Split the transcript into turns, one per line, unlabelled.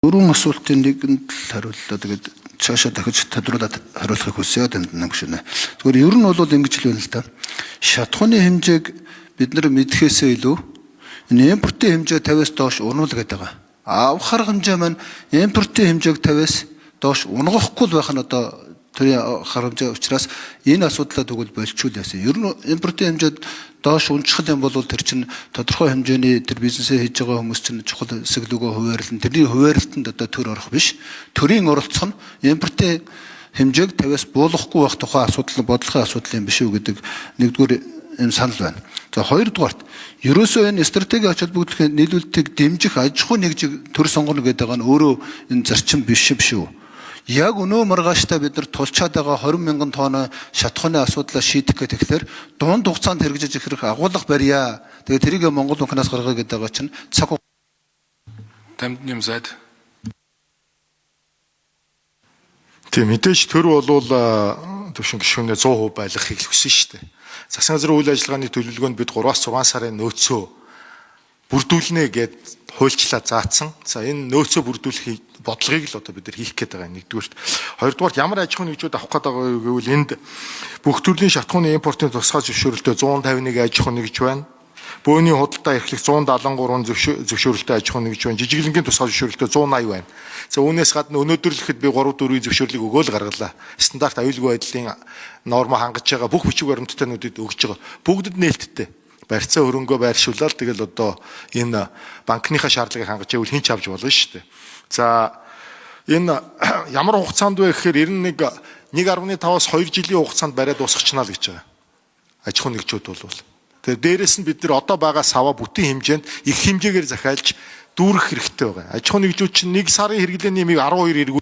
Дөрвөн асуултын нэгэнд л хариуллаа. Тэгээд цаашаа дахиж тодруулаад хариулахыг хүсье танд гүшинэ. Зүгээр ер нь бол ингэж л байна л да. Шатхууны хэмжээг бид нар мэдхээсээ илүү энэ импортын хэмжээ 50-аас доош унуул гэдэг байгаа. Авах арга хэмжээ маань импортын хэмжээг 50-аас доош унгахгүй л байх нь одоо тэрийн арга хэмжээ учраас энэ асуудлаа тэгвэл болчихвол яасан. Ер нь импортын хэмжээд доош унжих юм бол тэр чинь тодорхой хэмжээний тэр бизнесээ хийж байгаа хүмүүс чинь чухал хэсэг лүгөө хуваарлан тэрний хуваарлалтанд одоо төр орох биш. Төрийн оролцох нь импортын хэмжээг 50-аас буулгахгүй байх тухай асуудал бодлогын асуудал юм биш үү гэдэг нэгдүгээр энэ санал байна. За хоёрдугаарт ерөөсөө энэ стратеги ач холбогдлын нийлүүлэлтийг дэмжих аж ахуй нэгжийг төр сонгоно гэдэг нь өөрөө энэ зарчим биш шүү. Яг өнөө маргааштай бид нар тулчаад байгаа 20,000 тонны шатхууны асуудлаа шийдэх гэхээр дунд хугацаанд хэрэгжиж ирэх агуулга барья. Тэгээд тэрийг Монгол банкнаас гаргая гэдэг байгаа чинь цаг
Тамд нэмсад.
Тийм мэдээж төр болвол төвшин гишүүнээ 100% байлгахыг хүсэн шүү дээ. Засгийн газрын үйл ажиллагааны төлөвлөгөөнд бид 3-6 сарын нөөцөө бүрдүүлнэ гэд хуульчлаа заасан. За энэ нөөцөө бүрдүүлэх бодлогыг л одоо бид нар хийх гээд байгаа нэгдүгürt. Хоёрдугаарт ямар аж ахуйн нэгжүүд авах гээд байгаа гэвэл энд бүх төрлийн шатхууны импортын тусгай зөвшөөрөлтөй 151 аж ахуйн нэгж байна. Бөөний худалдаа эрхлэх 173 зөвшөөрөлтөй аж ахуйн нэгж байна. Жижиглэнгийн тусгай зөвшөөрөлтөй 180 байна. За үүнээс гадна өнөөдөр л ихэд би 3-4 зөвшөөрлийг өгөөл гаргалаа. Стандарт аюулгүй байдлын норма хангаж байгаа бүх бичиг баримттайнуудад өгж байгаа. Бүгдэд нээлттэй. Барьцаа хөрөнгөө байршуулаад тэгэл одоо энэ банкныхаа шаардлагыг хангаж байвал хинч авч болно шүү дээ. За энэ ямар хугацаанд вэ гэхээр 1.5-аас 2 жилийн хугацаанд бариад дуусгачнаа л гэж байгаа. Аж ахуйн нэгжүүд бол. Тэгэхээр дээрэс нь бид нар одоо байгаа саваа бүтэн хэмжээнд их хэмжээгээр захиалж дүүрэх хэрэгтэй байгаа. Аж ахуйн нэгжүүд чинь 1 сарын хэрэглээний нэмийг 12